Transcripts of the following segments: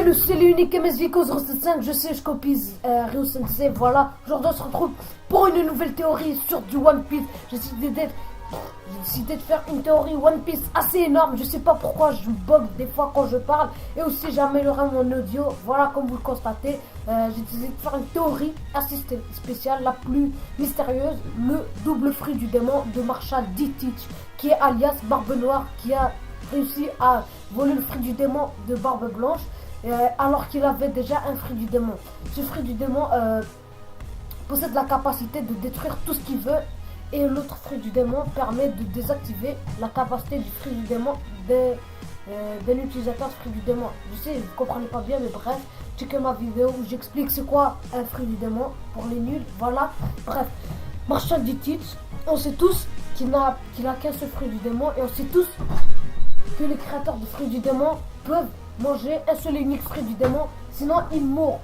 le seul et unique MSVK 075, je sais, je copie Ryo Sensei, voilà. Aujourd'hui on se retrouve pour une nouvelle théorie sur du One Piece. J'ai décidé de faire une théorie One Piece assez énorme. Je sais pas pourquoi je bug des fois quand je parle. Et aussi j'ai amélioré mon audio, voilà comme vous le constatez. J'ai décidé de faire une théorie assez spéciale, la plus mystérieuse. Le double fruit du démon de Marshall D. Teach, qui est alias Barbe Noire, qui a réussi à voler le fruit du démon de Barbe Blanche. Alors qu'il avait déjà un fruit du démon. Ce fruit du démon possède la capacité de détruire tout ce qu'il veut, et l'autre fruit du démon permet de désactiver la capacité du fruit du démon de l'utilisateur du fruit du démon. Je sais, vous ne comprenez pas bien, mais bref, checkez ma vidéo où j'explique c'est quoi un fruit du démon pour les nuls. Voilà, bref, Marshall D. Teach, on sait tous qu'il n'a qu'un seul fruit du démon, et on sait tous que les créateurs de fruits du démon peuvent manger un seul et unique fruit du démon, sinon ils mourront.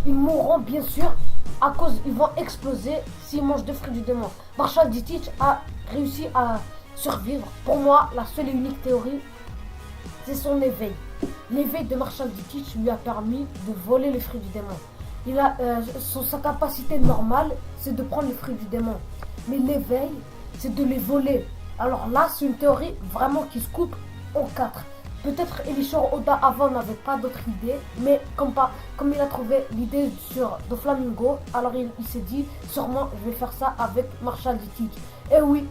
Ils mourront bien sûr, à cause ils vont exploser s'ils mangent deux fruits du démon. Marshall D. Teach a réussi à survivre. Pour moi, la seule et unique théorie, c'est son éveil. L'éveil de Marshall D. Teach lui a permis de voler les fruits du démon. Sa capacité normale, c'est de prendre les fruits du démon. Mais l'éveil, c'est de les voler. Alors là, c'est une théorie vraiment qui se coupe en quatre. Peut-être Elishiro Oda avant n'avait pas d'autre idée, mais comme il a trouvé l'idée sur Doflamingo, alors il s'est dit sûrement je vais faire ça avec Marshall D. Teach. Et oui,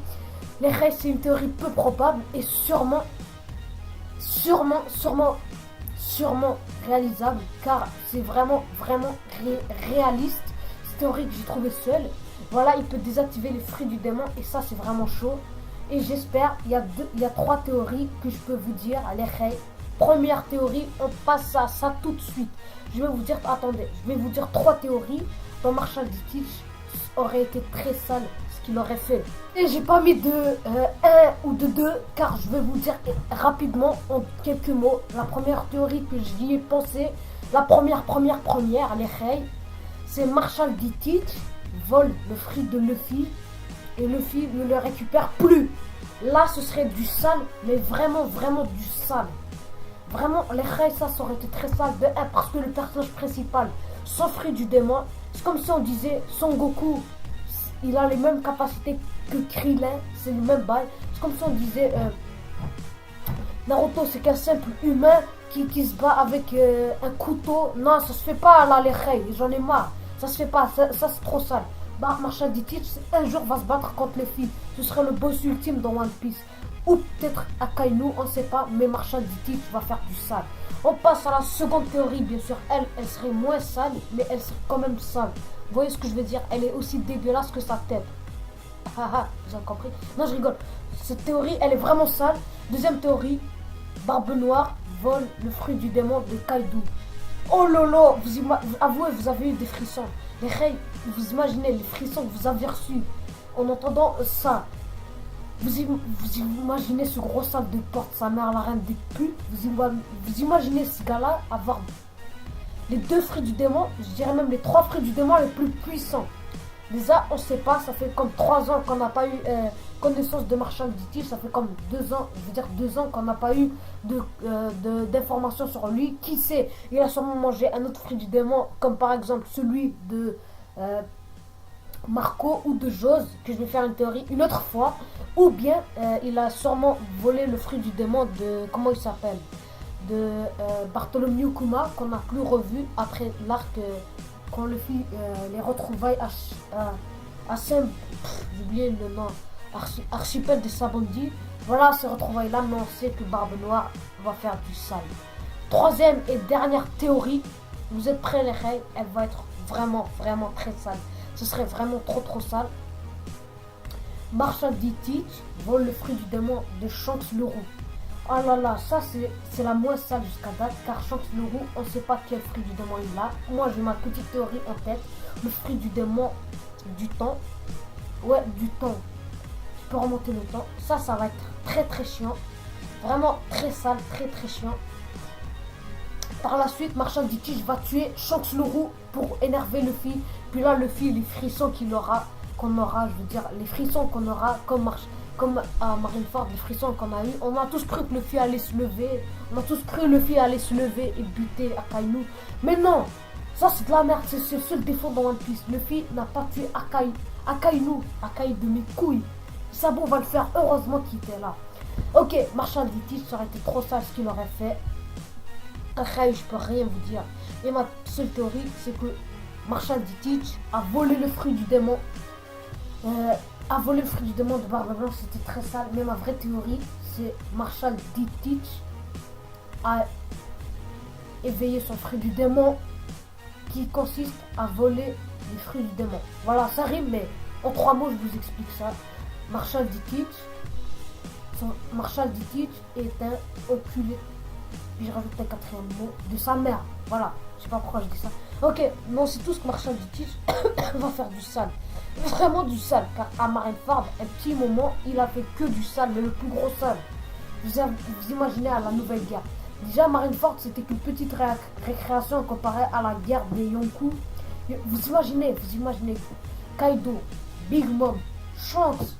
les restes c'est une théorie peu probable et sûrement réalisable, car c'est vraiment réaliste. Cette théorie que j'ai trouvée seule. Voilà, il peut désactiver les fruits du démon et ça c'est vraiment chaud. Et j'espère, il y a trois théories que je peux vous dire. Allez, première théorie, on passe à ça tout de suite. Je vais vous dire trois théories dont Marshall D. Teach aurait été très sale ce qu'il aurait fait. Et j'ai pas mis de 1 ou de 2, car je vais vous dire rapidement en quelques mots. La première théorie que j'y ai pensé, la première, allez, c'est Marshall D. Teach vole le fruit de Luffy. Et Luffy ne le récupère plus. Là, ce serait du sale, mais vraiment du sale. Vraiment, les rêves, ça aurait été très sale. De 1, parce que le personnage principal, son fruit du démon, c'est comme si on disait Son Goku, il a les mêmes capacités que Krillin, c'est le même bail. C'est comme si on disait Naruto, c'est qu'un simple humain qui se bat avec un couteau. Non, ça se fait pas là, les rêves, j'en ai marre. Ça se fait pas, ça c'est trop sale. Marshall D. Teach un jour va se battre contre les filles. Ce sera le boss ultime dans One Piece. Ou peut-être Akainu, on ne sait pas. Mais Marshall D. Teach va faire du sale. On passe à la seconde théorie. Bien sûr, elle serait moins sale, mais elle serait quand même sale. Vous voyez ce que je veux dire? Elle est aussi dégueulasse que sa tête. Haha, vous avez compris? Non, je rigole. Cette théorie, elle est vraiment sale. Deuxième théorie, Barbe Noire vole le fruit du démon de Kaido. Oh lolo, avouez, vous avez eu des frissons. Les rêves, vous imaginez les frissons que vous avez reçus en entendant ça. Vous imaginez ce gros salle de porte, sa mère la reine des putes. Vous imaginez ce gars-là avoir les deux fruits du démon, je dirais même les trois fruits du démon les plus puissants. Déjà, on ne sait pas, ça fait comme 3 ans qu'on n'a pas eu connaissance de Marshall D. Teach, ça fait comme 2 ans, je veux dire 2 ans qu'on n'a pas eu d'informations sur lui. Qui sait, il a sûrement mangé un autre fruit du démon, comme par exemple celui de Marco ou de Jose, que je vais faire une théorie une autre fois. Ou bien il a sûrement volé le fruit du démon de, comment il s'appelle, de Bartholomew Kuma, qu'on n'a plus revu après l'arc. Quand le fit les retrouvailles à Saint... j'ai oublié le nom, archipel de Sabondi. Voilà, ces retrouvailles là, mais on sait que Barbe Noire va faire du sale. Troisième et dernière théorie, vous êtes prêts les rêves, elle va être vraiment très sale. Ce serait vraiment trop sale. Marshall D. Teach vole le fruit du démon de Shanks le Roux. Oh là là, ça c'est la moins sale jusqu'à date, car Shanks le Roux, on ne sait pas quel fruit du démon il a. Moi j'ai ma petite théorie en tête, le fruit du démon du temps. Ouais, du temps. Tu peux remonter le temps. Ça va être très chiant. Vraiment très sale, très chiant. Par la suite, Marshall D. Teach va tuer Shanks le Roux pour énerver Luffy. Puis là, Luffy, les frissons qu'on aura, je veux dire, les frissons qu'on aura comme comme à Marineford, les frissons qu'on a eu, on a tous cru que Luffy allait se lever. On a tous cru que Luffy allait se lever et buter Akainu. Mais non, ça c'est de la merde, c'est le seul défaut dans One Piece. Luffy n'a pas tué Akainu de mes couilles. Sabo va le faire, heureusement qu'il était là. Ok, Marshall D. Teach, ça aurait été trop sale ce qu'il aurait fait. Après, je peux rien vous dire. Et ma seule théorie, c'est que Marshall D. Teach a volé le fruit du démon. A volé le fruit du démon de Barbe Blanche, c'était très sale. Mais ma vraie théorie, c'est Marshall D. Teach a éveillé son fruit du démon qui consiste à voler les fruits du démon. Voilà, ça rime, mais en 3 mots, je vous explique ça. Marshall D. Teach est un enculé. Puis je rajoute un 4e mot de sa mère. Voilà, je sais pas pourquoi je dis ça. Ok, non, c'est tout ce que Marshall D. Teach va faire du sale. Vraiment du sale, car à Marineford, un petit moment, il a fait que du sale, mais le plus gros sale. Vous imaginez à la Nouvelle Guerre. Déjà, Marineford, c'était qu'une petite récréation comparée à la guerre des Yonkou. Vous imaginez Kaido, Big Mom, Shanks,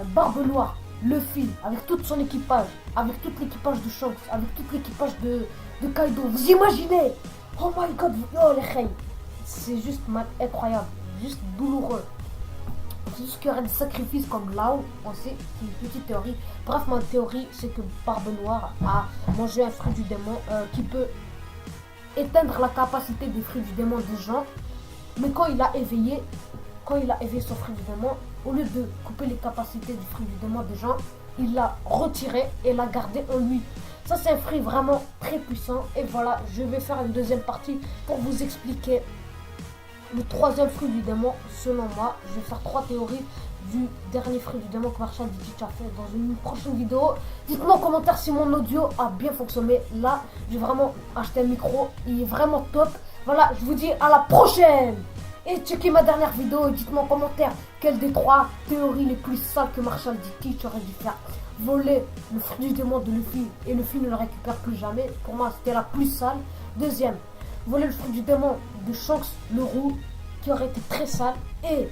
Barbe Noire, Luffy, avec tout son équipage, avec tout l'équipage de Shanks, avec tout l'équipage de Kaido. Vous imaginez? Oh my god, oh les reines. C'est juste incroyable, juste douloureux. C'est juste qu'il y aurait des sacrifices comme là où on sait, c'est une petite théorie. Bref, ma théorie, c'est que Barbe Noire a mangé un fruit du démon qui peut éteindre la capacité des fruits du démon des gens. Mais quand il a éveillé son fruit du démon, au lieu de couper les capacités du fruit du démon des gens, il l'a retiré et l'a gardé en lui. Ça, c'est un fruit vraiment très puissant. Et voilà, je vais faire une deuxième partie pour vous expliquer le 3e fruit du démon. Selon moi, je vais faire 3 théories du dernier fruit du démon que Marshall D. Teach a fait dans une prochaine vidéo. Dites-moi en commentaire si mon audio a bien fonctionné. Là, j'ai vraiment acheté un micro, il est vraiment top. Voilà, je vous dis à la prochaine. Et checkez ma dernière vidéo et dites-moi en commentaire quelle des 3 théories les plus sales que Marshall D. Teach aurait dû faire. Voler le fruit du démon de Luffy et Luffy ne le récupère plus jamais. Pour moi, c'était la plus sale. Deuxième, voler le fruit du démon de Shanks le roux, qui aurait été très sale. Et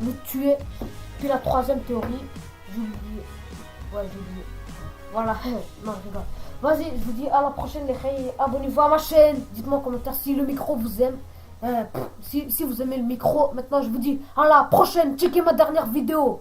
le tuer. Puis la 3e théorie, j'ai oublié. Ouais, j'ai oublié. Voilà, non, je rigole. Vas-y, je vous dis à la prochaine les filles. Abonnez-vous à ma chaîne. Dites-moi en commentaire si le micro vous aime. Si vous aimez le micro, maintenant je vous dis à la prochaine. Checkez ma dernière vidéo.